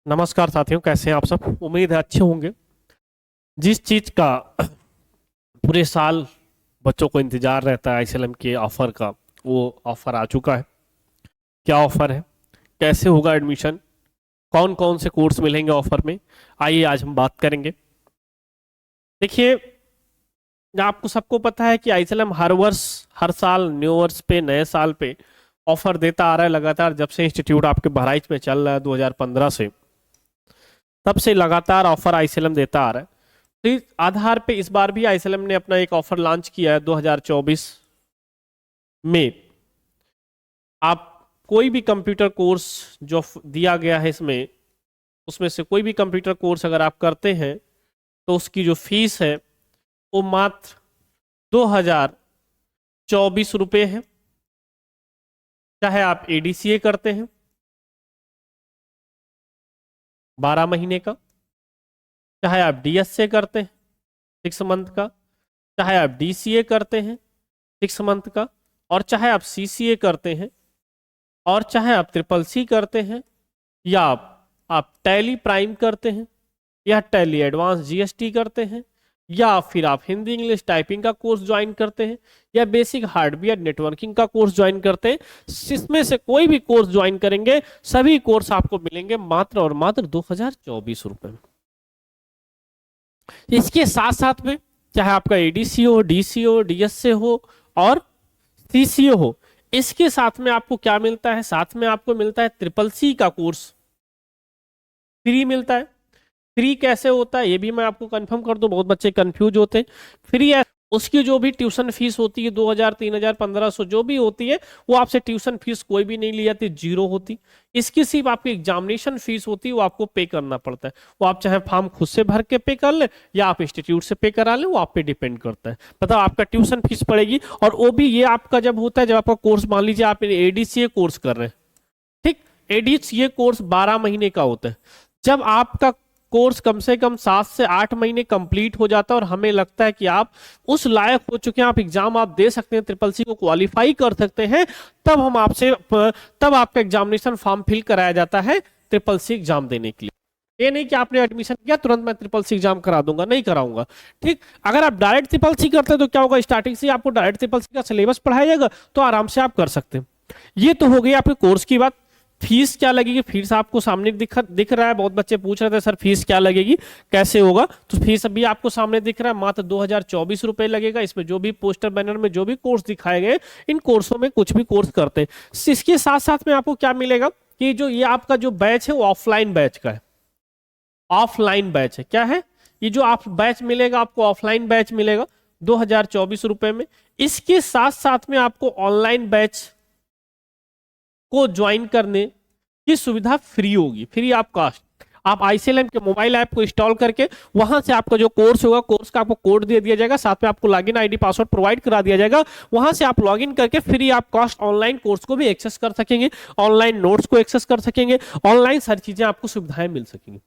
नमस्कार साथियों, कैसे हैं आप सब। उम्मीद है अच्छे होंगे। जिस चीज का पूरे साल बच्चों को इंतजार रहता है आईसीएलएम के ऑफर का, वो ऑफर आ चुका है। क्या ऑफर है, कैसे होगा एडमिशन, कौन कौन से कोर्स मिलेंगे ऑफर में, आइए आज हम बात करेंगे। देखिए, आपको सबको पता है कि आईसीएलएम हर वर्ष, हर साल न्यू वर्ष पे, नए साल पे ऑफर देता आ रहा है लगातार। जब से इंस्टीट्यूट आपके बहराइच में चल रहा है 2015 से, तब से लगातार ऑफर आईसीएलएम देता आ रहा है। तो इस आधार पे इस बार भी आईसीएलएम ने अपना एक ऑफर लॉन्च किया है 2024 में। आप कोई भी कंप्यूटर कोर्स जो दिया गया है इसमें, उसमें से कोई भी कंप्यूटर कोर्स अगर आप करते हैं तो उसकी जो फीस है वो मात्र 2024 रुपये है। चाहे आप एडीसीए करते हैं 12 महीने का, चाहे आप डीएसए करते हैं 6 मंथ का, चाहे आप डीसीए करते हैं 6 मंथ का, और चाहे आप सीसीए करते हैं, और चाहे आप ट्रिपल सी करते हैं, या आप टैली प्राइम करते हैं, या टैली एडवांस जीएसटी करते हैं, या फिर आप हिंदी इंग्लिश टाइपिंग का कोर्स ज्वाइन करते हैं, या बेसिक हार्डवेयर नेटवर्किंग का कोर्स ज्वाइन करते हैं। इसमें से कोई भी कोर्स ज्वाइन करेंगे, सभी कोर्स आपको मिलेंगे मात्र और मात्र 2024 रुपये में। इसके साथ साथ में चाहे आपका एडीसी हो, डीसी हो, डीएसए हो और सीसीए हो, इसके साथ में आपको क्या मिलता है? साथ में आपको मिलता है ट्रिपल सी का कोर्स फ्री मिलता है। फ्री कैसे होता है ये भी मैं आपको कंफर्म कर दूं, बहुत बच्चे कंफ्यूज होते हैं। फ्री है, उसकी जो भी ट्यूशन फीस होती है 2000, 3000, 1500 जो भी होती है, वो आपसे ट्यूशन फीस कोई भी नहीं ली जाती, जीरो होती। इसकी सिर्फ आपकी एग्जामिनेशन फीस होती है, वो आपको पे करना पड़ता है। वो आप चाहे फॉर्म खुद से भर के पे कर ले या आप इंस्टीट्यूट से पे करा लें, वो आप पे डिपेंड करता है। मतलब आपका ट्यूशन फीस पड़ेगी। और वो भी ये आपका जब होता है, जब आपका कोर्स, मान लीजिए आप एडीसीए कोर्स कर रहे हैं, ठीक, एडीसीए कोर्स 12 महीने का होता है। जब आपका कोर्स कम से कम 7 से 8 महीने कंप्लीट हो जाता है और हमें लगता है कि आप उस लायक हो चुके हैं, आप एग्जाम आप दे सकते हैं, ट्रिपल सी को क्वालिफाई कर सकते हैं, तब हम आपसे तब आपका एग्जामिनेशन फॉर्म फिल कराया जाता है ट्रिपल सी एग्जाम देने के लिए। ये नहीं कि आपने एडमिशन किया तुरंत मैं ट्रिपल सी एग्जाम करा दूंगा, नहीं कराऊंगा। ठीक, अगर आप डायरेक्ट ट्रिपल सी करते हैं तो क्या होगा, स्टार्टिंग से आपको डायरेक्ट ट्रिपल सी का सिलेबस पढ़ाया जाएगा, तो आराम से आप कर सकते हैं। ये तो हो गई आपके कोर्स की बात। फीस क्या लगेगी? फीस आपको सामने दिख रहा है। बहुत बच्चे पूछ रहे थे सर फीस क्या लगेगी, कैसे होगा, तो फीस अभी आपको सामने दिख रहा है, मात्र 2024 रुपये लगेगा। इसमें जो भी पोस्टर बैनर में जो भी कोर्स दिखाए गए, इन कोर्सों में कुछ भी कोर्स करते हैं। इसके साथ साथ में आपको क्या मिलेगा कि जो ये आपका जो बैच है वो ऑफलाइन बैच का है। ऑफलाइन बैच है, क्या है ये जो आप बैच मिलेगा, आपको ऑफलाइन बैच मिलेगा 2024 रुपये में। इसके साथ साथ में आपको ऑनलाइन बैच को ज्वाइन करने की सुविधा फ्री होगी, फ्री ऑफ कॉस्ट। आप आईसीएलएम के मोबाइल ऐप को इंस्टॉल करके वहां से आपका जो कोर्स होगा, कोर्स का आपको कोड दे दिया जाएगा, साथ में आपको लॉगिन आईडी पासवर्ड प्रोवाइड करा दिया जाएगा। वहां से आप लॉगिन करके free of cost online course को भी एक्सेस कर सकेंगे, ऑनलाइन नोट्स को एक्सेस कर सकेंगे, ऑनलाइन सारी चीजें आपको सुविधाएं मिल सकेंगी।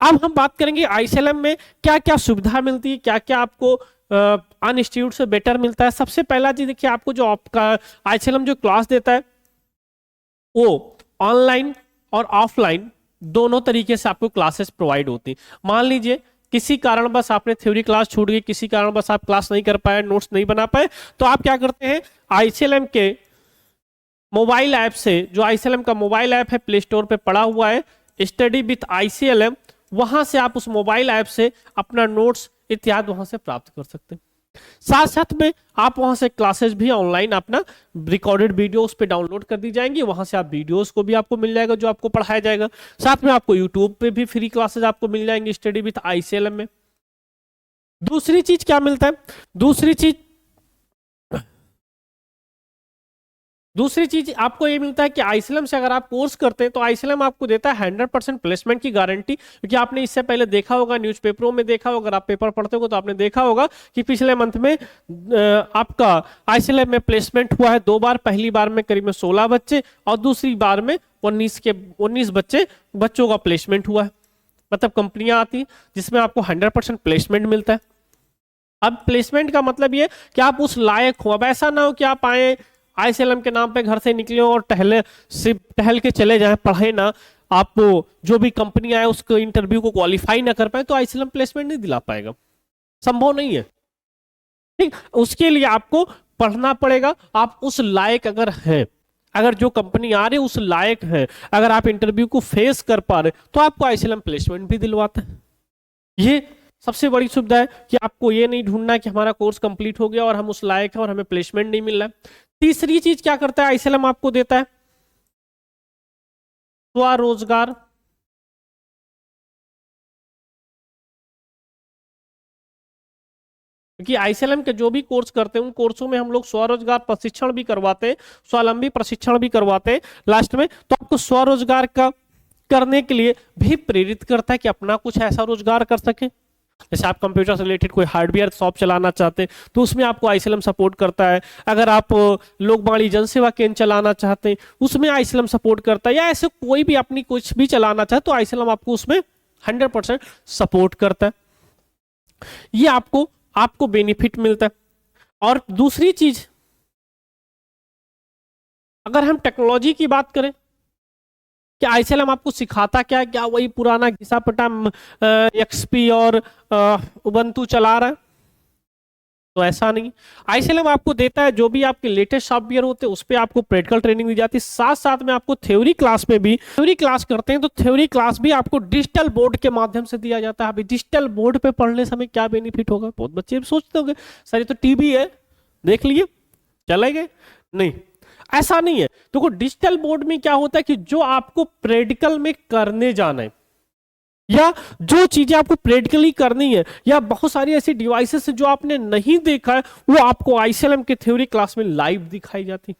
अब हम बात करेंगे आईसीएलएम में क्या क्या सुविधा मिलती है, क्या क्या आपको अन्य इंस्टीट्यूट से बेटर मिलता है। सबसे पहला चीज देखिए, आपको जो आपका आईसीएलएम जो क्लास देता है वो ऑनलाइन और ऑफलाइन दोनों तरीके से आपको क्लासेस प्रोवाइड होती। मान लीजिए किसी कारणवश आपने थ्योरी क्लास छूट गई, किसी कारणवश आप क्लास नहीं कर पाए, नोट्स नहीं बना पाए, तो आप क्या करते हैं, आईसीएलएम के मोबाइल ऐप से, जो आईसीएलएम का मोबाइल ऐप है प्ले स्टोर पे पड़ा हुआ है, स्टडी विथ आईसीएलएम, वहां से आप उस मोबाइल ऐप से अपना नोट्स इत्यादि वहां से प्राप्त कर सकते हैं। साथ साथ में आप वहां से क्लासेस भी ऑनलाइन अपना रिकॉर्डेड वीडियो उस पे डाउनलोड कर दी जाएंगी, वहां से आप वीडियोस को भी आपको मिल जाएगा जो आपको पढ़ाया जाएगा। साथ में आपको यूट्यूब पे भी फ्री क्लासेस आपको मिल जाएंगी स्टडी विथ आईसीएलएम में। दूसरी चीज क्या मिलता है, दूसरी चीज आपको ये मिलता है कि आईसीएलएम से अगर आप कोर्स करते हैं तो आईसीएलएम आपको देता है 100% प्लेसमेंट की गारंटी। क्योंकि आपने इससे पहले देखा होगा, न्यूज़पेपरों में देखा होगा, अगर आप पेपर पढ़ते हो तो आपने देखा होगा कि पिछले मंथ में आपका आईसीएलएम में प्लेसमेंट हुआ है 2 बार। पहली बार में करीब 16 बच्चे और दूसरी बार में 19 बच्चों का प्लेसमेंट हुआ है। मतलब कंपनियां आती जिसमें आपको 100% प्लेसमेंट मिलता है। अब प्लेसमेंट का मतलब ये कि आप उस लायक हो। अब ऐसा ना हो कि आप आए आईसीएलएम के नाम पे घर से निकले और टहल के चले जाएं, पढ़े ना। आप जो भी कंपनी आए उसको इंटरव्यू को क्वालिफाई ना कर पाए तो आईसीएलएम प्लेसमेंट नहीं दिला पाएगा, संभव नहीं है। ठीक, उसके लिए आपको पढ़ना पड़ेगा। आप उस लायक अगर हैं, अगर जो कंपनी आ रही है उस लायक है, अगर आप इंटरव्यू को फेस कर पा रहे तो आपको आईसीएलएम प्लेसमेंट भी दिलवाता है। ये सबसे बड़ी सुविधा है कि आपको ये नहीं ढूंढना कि हमारा कोर्स कंप्लीट हो गया और हम उस लायक है और हमें प्लेसमेंट नहीं मिल रहा है। तीसरी चीज क्या करता है आईसीएलएम आपको देता है, स्वरोजगार। क्योंकि आईसीएलएम के जो भी कोर्स करते हैं उन कोर्सों में हम लोग स्वरोजगार प्रशिक्षण भी करवाते हैं, स्वावलंबी प्रशिक्षण भी करवाते हैं लास्ट में। तो आपको स्वरोजगार का करने के लिए भी प्रेरित करता है कि अपना कुछ ऐसा रोजगार कर सके। जैसे आप कंप्यूटर से रिलेटेड कोई हार्डवेयर शॉप चलाना चाहते हैं तो उसमें आपको आईसीएलएम सपोर्ट करता है। अगर आप लोक वाणी जनसेवा केंद्र चलाना चाहते हैं उसमें आईसीएलएम सपोर्ट करता है, या ऐसे कोई भी अपनी कुछ भी चलाना चाहे तो आईसीएलएम आपको उसमें 100% सपोर्ट करता है। ये आपको बेनिफिट मिलता है। और दूसरी चीज, अगर हम टेक्नोलॉजी की बात करें, क्या आईसीएलएम आपको सिखाता क्या है, क्या वही पुराना घिसा पटा एक्सपी और उबंटू चला रहा है? तो ऐसा नहीं। आईसीएलएम आपको देता है जो भी आपके लेटेस्ट सॉफ्टवेयर होते हैं उस पर आपको प्रैक्टिकल ट्रेनिंग दी जाती है, साथ साथ में आपको थ्योरी क्लास में भी, थ्योरी क्लास करते हैं तो थ्योरी क्लास भी आपको डिजिटल बोर्ड के माध्यम से दिया जाता है। अभी डिजिटल बोर्ड पे पढ़ने से हमें क्या बेनिफिट होगा? बहुत बच्चे सोचते होंगे सर ये तो टीवी है, देख लिए चले गए। नहीं, ऐसा नहीं है। तो डिजिटल बोर्ड में क्या होता है कि जो आपको प्रैक्टिकल में करने जाना है या जो चीजें आपको प्रैक्टिकली करनी है या बहुत सारी ऐसी डिवाइसेस जो आपने नहीं देखा है वो आपको आईसीएलएम के थ्योरी क्लास में लाइव दिखाई जाती।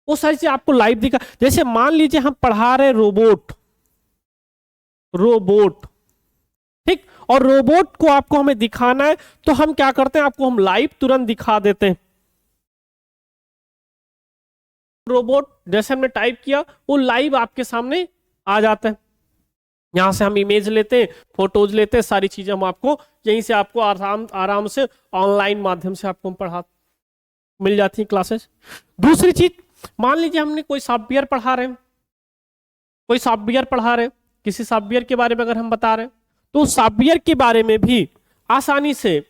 वो सारी चीजें आपको लाइव दिखा, जैसे मान लीजिए हम पढ़ा रहे रोबोट, ठीक, और रोबोट को आपको हमें दिखाना है तो हम क्या करते हैं, आपको हम लाइव तुरंत दिखा देते हैं। रोबोट जैसे हमने टाइप किया वो लाइव आपके सामने आ जाता है। यहां से हम इमेज लेते हैं, फोटोज लेते हैं, सारी चीजें हम आपको यहीं से आपको आराम से ऑनलाइन माध्यम से आपको पढ़ा मिल जाती है क्लासेस। दूसरी चीज, मान लीजिए हमने कोई सॉफ्टवेयर पढ़ा रहे हैं, किसी सॉफ्टवेयर के बारे में अगर हम बता रहे हैं तो उस सॉफ्टवेयर के बारे में भी आसानी से,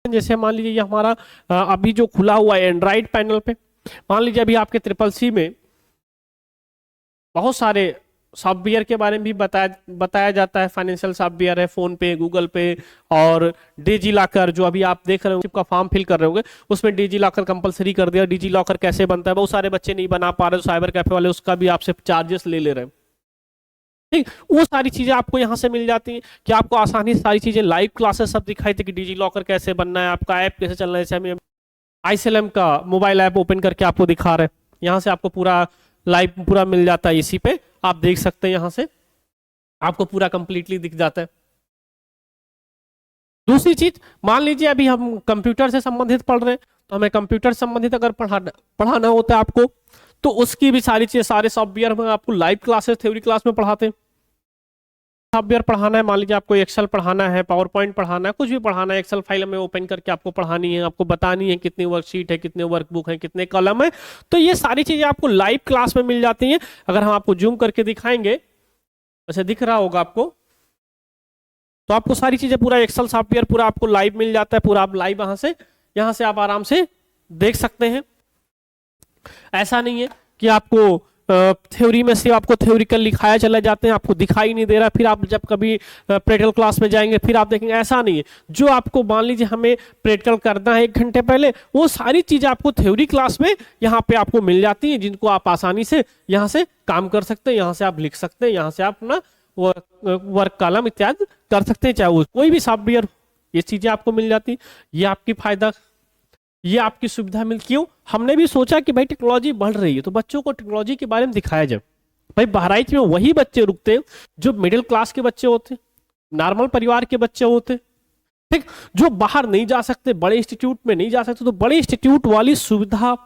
जैसे मान लीजिए ये हमारा अभी जो खुला हुआ है एंड्रॉइड पैनल पे, मान लीजिए अभी आपके CCC में बहुत सारे सॉफ्टवेयर के बारे में भी बताया जाता है। फाइनेंशियल सॉफ्टवेयर है, फोन पे, गूगल पे और डिजी लॉकर जो अभी आप देख रहे हो का फॉर्म फिल कर रहे होंगे उसमें डिजी लॉकर कंपलसरी कर दिया। डिजी लॉकर कैसे बनता है, बहुत सारे बच्चे नहीं बना पा रहे, तो साइबर कैफे वाले उसका भी आपसे चार्जेस ले रहे हैं। ठीक, वो सारी चीजें आपको यहाँ से मिल जाती हैं कि आपको आसानी से सारी चीजें लाइव क्लासेस सब दिखाई थी कि डिजी लॉकर कैसे बनना है, आपका ऐप कैसे चलना है। जैसे आईसीएलएम का मोबाइल ऐप ओपन करके आपको दिखा रहे हैं, यहाँ से आपको पूरा लाइव पूरा मिल जाता है। इसी पे आप देख सकते हैं, यहां से आपको पूरा कंप्लीटली दिख जाता है। दूसरी चीज, मान लीजिए अभी हम कंप्यूटर से संबंधित पढ़ रहे हैं तो हमें कंप्यूटर से संबंधित अगर पढ़ाना होता है आपको तो उसकी भी सारी चीजें, सारे सॉफ्टवेयर हम आपको लाइव क्लासेस थ्योरी क्लास में पढ़ाते हैं। सॉफ्टवेयर पढ़ाना है, मान लीजिए आपको एक्सेल पढ़ाना है, पावर पॉइंट पढ़ाना है, कुछ भी पढ़ाना है, एक्सेल फाइल में ओपन करके आपको पढ़ानी है, आपको बतानी है कितनी वर्कशीट है, कितने वर्कबुक है, कितने कॉलम है, तो ये सारी चीजें आपको लाइव क्लास में मिल जाती हैं। अगर हम आपको जूम करके दिखाएंगे, ऐसे दिख रहा होगा आपको, तो आपको सारी चीजें पूरा एक्सेल सॉफ्टवेयर पूरा आपको लाइव मिल जाता है, पूरा आप लाइव यहां से आप आराम से देख सकते हैं। ऐसा नहीं है कि आपको थ्योरी में सिर्फ आपको थ्योरिकल लिखाया चला जाते हैं, आपको दिखाई नहीं दे रहा, फिर आप जब कभी प्रैक्टिकल क्लास में जाएंगे फिर आप देखेंगे, ऐसा नहीं है। जो आपको मान लीजिए हमें प्रैक्टिकल करना है 1 घंटे पहले, वो सारी चीजें आपको थ्योरी क्लास में यहाँ पे आपको मिल जाती हैं, जिनको आप आसानी से यहाँ से काम कर सकते हैं, यहाँ से आप लिख सकते हैं, यहाँ से आप अपना वर्क कॉलम इत्यादि कर सकते हैं, चाहे वो कोई भी सॉफ्टवेयर, ये चीजें आपको मिल जाती। ये आपकी फायदा, ये आपकी सुविधा मिल, क्यों? हमने भी सोचा कि भाई टेक्नोलॉजी बढ़ रही है तो बच्चों को टेक्नोलॉजी के बारे में दिखाया जाए। भाई बहराइच में वही बच्चे रुकते हैं जो मिडिल क्लास के बच्चे होते, नॉर्मल परिवार के बच्चे होते, ठीक, जो बाहर नहीं जा सकते, बड़े इंस्टीट्यूट में नहीं जा सकते, तो बड़े इंस्टीट्यूट वाली सुविधा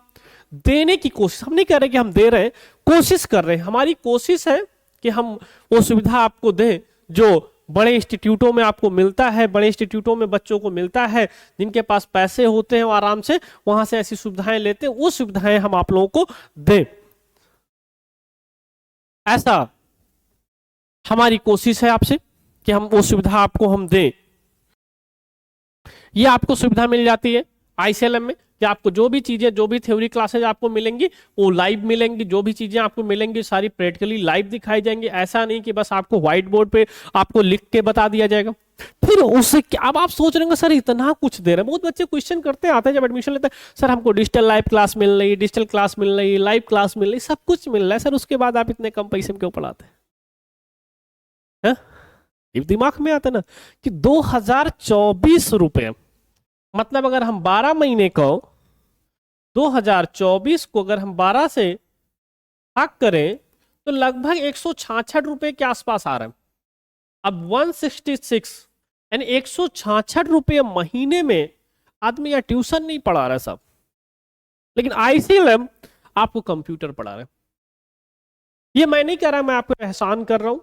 देने की कोशिश, हम नहीं कह रहे कि हम दे रहे हैं, कोशिश कर रहे हैं। हमारी कोशिश है कि हम वो सुविधा आपको दें जो बड़े इंस्टीट्यूटों में आपको मिलता है, बड़े इंस्टीट्यूटों में बच्चों को मिलता है, जिनके पास पैसे होते हैं वो आराम से वहां से ऐसी सुविधाएं लेते हैं, वो सुविधाएं हम आप लोगों को दें। ऐसा हमारी कोशिश है आपसे कि हम वो सुविधा आपको हम दें। ये आपको सुविधा मिल जाती है आईसीएलएम में कि आपको जो भी चीजें, जो भी थ्योरी क्लासेज आपको मिलेंगी वो लाइव मिलेंगी। जो भी चीजें आपको मिलेंगी सारी प्रैक्टिकली लाइव दिखाई जाएंगी। ऐसा नहीं कि बस आपको व्हाइट बोर्ड पे आपको लिख के बता दिया जाएगा। फिर उससे अब आप सोच रहे होंगे सर इतना कुछ दे रहे हैं। बहुत बच्चे क्वेश्चन करते आते हैं जब एडमिशन लेते हैं, सर हमको डिजिटल लाइव क्लास मिल रही है, डिजिटल क्लास मिल रही है, लाइव क्लास मिल रही है, सब कुछ मिल रहा है सर, उसके बाद आप इतने कम पैसे में क्यों पढ़ाते हैं? ये दिमाग में आता ना कि 2024 रुपए, मतलब अगर हम 12 महीने को 2024 को अगर हम 12 से भाग करें तो लगभग 166 रुपए के आसपास आ रहा है। अब 166 यानी 166 रुपये महीने में आदमी या ट्यूशन नहीं पढ़ा रहा है सब, लेकिन आईसीएलएम आपको कंप्यूटर पढ़ा रहा है। ये मैं नहीं कर रहा, मैं आपको एहसान कर रहा हूं,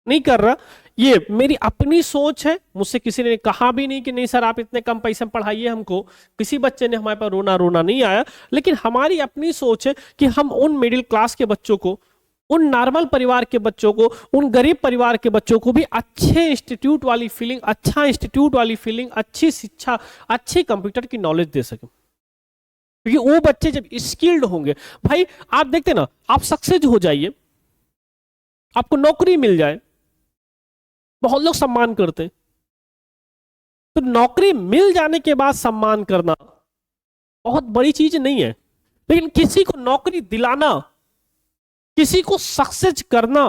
नहीं कर रहा, ये मेरी अपनी सोच है। मुझसे किसी ने कहा भी नहीं कि नहीं सर आप इतने कम पैसे में पढ़ाइए हमको, किसी बच्चे ने हमारे पास रोना नहीं आया, लेकिन हमारी अपनी सोच है कि हम उन मिडिल क्लास के बच्चों को, उन नॉर्मल परिवार के बच्चों को, उन गरीब परिवार के बच्चों को भी अच्छे इंस्टीट्यूट वाली फीलिंग, अच्छा इंस्टीट्यूट वाली फीलिंग, अच्छी शिक्षा, अच्छी कंप्यूटर की नॉलेज दे सके। क्योंकि वो बच्चे जब स्किल्ड होंगे, भाई आप देखते ना, आप सक्सेस हो जाइए, आपको नौकरी मिल जाए, बहुत लोग सम्मान करते हैं, तो नौकरी मिल जाने के बाद सम्मान करना बहुत बड़ी चीज नहीं है, लेकिन किसी को नौकरी दिलाना, किसी को सक्सेस करना,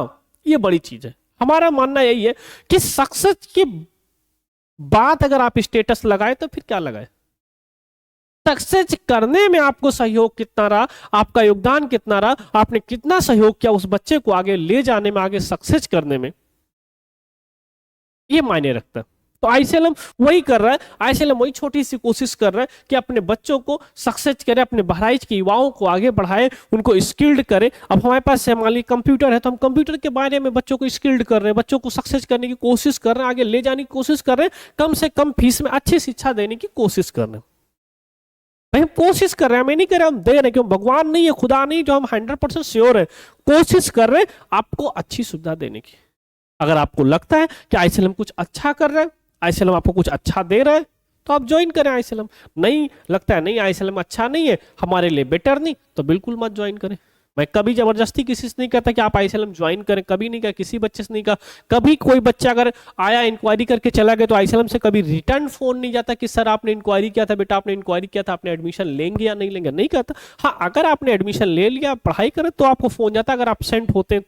ये बड़ी चीज है। हमारा मानना यही है कि सक्सेस की बात अगर आप स्टेटस लगाए तो फिर क्या लगाए, सक्सेस करने में आपको सहयोग कितना रहा, आपका योगदान कितना रहा, आपने कितना सहयोग किया उस बच्चे को आगे ले जाने में, आगे सक्सेस करने में, ये मायने रखता है। तो आईसीएलएम वही कर रहा है, आईसीएलएम वही छोटी सी कोशिश कर रहा है कि अपने बच्चों को सक्सेस करे, अपने बहराइच के युवाओं को आगे बढ़ाए, उनको स्किल्ड करे। अब हमारे पास मान ली कंप्यूटर है, तो हम कंप्यूटर के बारे में बच्चों को स्किल्ड कर रहे हैं, बच्चों को सक्सेस करने की कोशिश कर रहे हैं, आगे ले जाने की कोशिश कर रहे हैं, कम से कम फीस में अच्छी शिक्षा देने की कोशिश कर रहे हैं। भाई हम कोशिश कर रहे हैं, मैं नहीं कर रहे हम दे रहे हैं, क्यों, भगवान नहीं है, खुदा नहीं, जो हम 100% श्योर है, कोशिश कर रहे हैं आपको अच्छी सुविधा देने की। अगर आपको लगता है कि आईसीएलएम कुछ अच्छा कर रहा है, आईसीएलएम आपको कुछ अच्छा दे रहा है, तो आप ज्वाइन करें आईसीएलएम। नहीं लगता है नहीं आईसीएलएम अच्छा नहीं है, हमारे लिए बेटर नहीं, तो बिल्कुल मत ज्वाइन करें। मैं कभी जबरदस्ती किसी से नहीं कहता कि आप आईसीएलएम ज्वाइन करें, कभी नहीं कहा, किसी बच्चे से नहीं कहा। कभी कोई बच्चा अगर आया इंक्वायरी करके चला गया तो आईसीएलएम से कभी रिटर्न फोन नहीं जाता कि सर आपने इंक्वायरी किया था, बेटा आपने इंक्वायरी किया था, आपने एडमिशन लेंगे या नहीं लेंगे, नहीं कहता। हाँ, अगर आपने एडमिशन ले लिया, पढ़ाई करें, तो आपको फोन जाता, अगर एब्सेंट होते हैं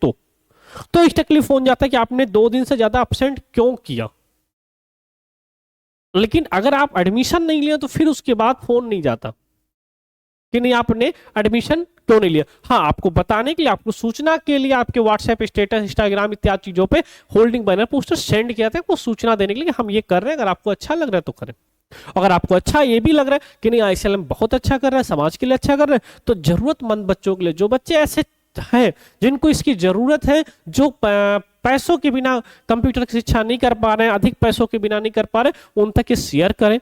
तो इस तकलीफ फोन जाता है कि आपने 2 दिन से ज्यादा एब्सेंट क्यों किया। लेकिन अगर आप एडमिशन नहीं लिया तो फिर उसके बाद फोन नहीं जाता कि नहीं आपने एडमिशन क्यों नहीं लिया। हाँ, आपको बताने के लिए, आपको सूचना के लिए आपके व्हाट्सएप स्टेटस, इंस्टाग्राम इत्यादि चीजों पे होल्डिंग बैनर पोस्टर सेंड किया था, वो सूचना देने के लिए हम ये कर रहे हैं। अगर आपको अच्छा लग रहा है तो करें, अगर आपको अच्छा ये भी लग रहा है कि नहीं आईसीएलएम बहुत अच्छा कर रहा है, समाज के लिए अच्छा कर रहा है, तो जरूरतमंद बच्चों के लिए, जो बच्चे ऐसे हैं जिनको इसकी जरूरत है, जो पैसों के बिना कंप्यूटर की शिक्षा नहीं कर पा रहे हैं, अधिक पैसों के बिना नहीं कर पा रहे, उन तक ये शेयर करें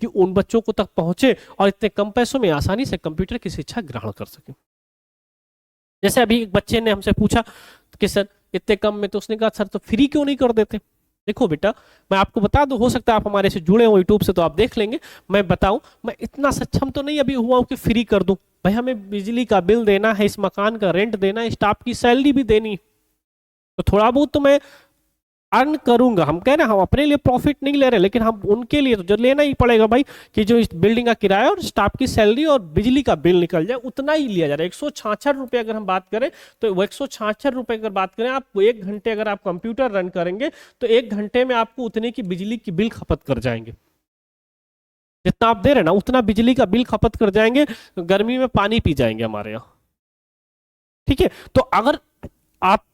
कि उन बच्चों को तक पहुंचे और इतने कम पैसों में आसानी से कंप्यूटर की शिक्षा ग्रहण कर सके। जैसे अभी एक बच्चे ने हमसे पूछा कि सर इतने कम में, तो उसने कहा सर तो फ्री क्यों नहीं कर देते। देखो बेटा, मैं आपको बता दूं, हो सकता है आप हमारे से जुड़े हो यूट्यूब से तो आप देख लेंगे, मैं बताऊं, मैं इतना सक्षम तो नहीं अभी हुआ हूं कि फ्री कर दूं। भाई हमें बिजली का बिल देना है, इस मकान का रेंट देना है, स्टाफ की सैलरी भी देनी, तो थोड़ा बहुत तो मैं अर्न करूंगा। हम कह रहे हैं हम अपने लिए प्रॉफिट नहीं ले रहे, लेकिन हम उनके लिए तो जो लेना ही पड़ेगा भाई, कि जो इस बिल्डिंग का किराया और स्टाफ की सैलरी और बिजली का बिल निकल जाए, उतना ही लिया जा रहा है। 166 रुपये अगर हम बात करें तो 166 रुपये अगर बात करें, आप 1 घंटे अगर आप कंप्यूटर रन करेंगे तो 1 घंटे में आपको उतने की बिजली की बिल खपत कर जाएंगे, जितना आप दे रहे हैं ना उतना बिजली का बिल खपत कर जाएंगे, गर्मी में पानी पी जाएंगे हमारे यहाँ। ठीक है, तो अगर आप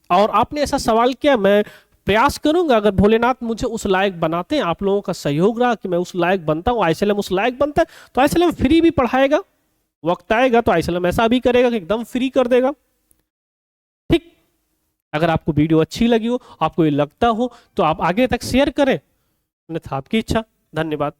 और आपने ऐसा सवाल किया, मैं प्रयास करूंगा, अगर भोलेनाथ मुझे उस लायक बनाते हैं, आप लोगों का सहयोग रहा कि मैं उस लायक बनता हूं, आईसीएलएम उस लायक बनता है, तो आईसीएलएम फ्री भी पढ़ाएगा, वक्त आएगा तो आईसीएलएम ऐसा भी करेगा कि एकदम फ्री कर देगा। ठीक, अगर आपको वीडियो अच्छी लगी हो, आपको ये लगता हो, तो आप आगे तक शेयर करें, अन्यथा आपकी इच्छा। धन्यवाद।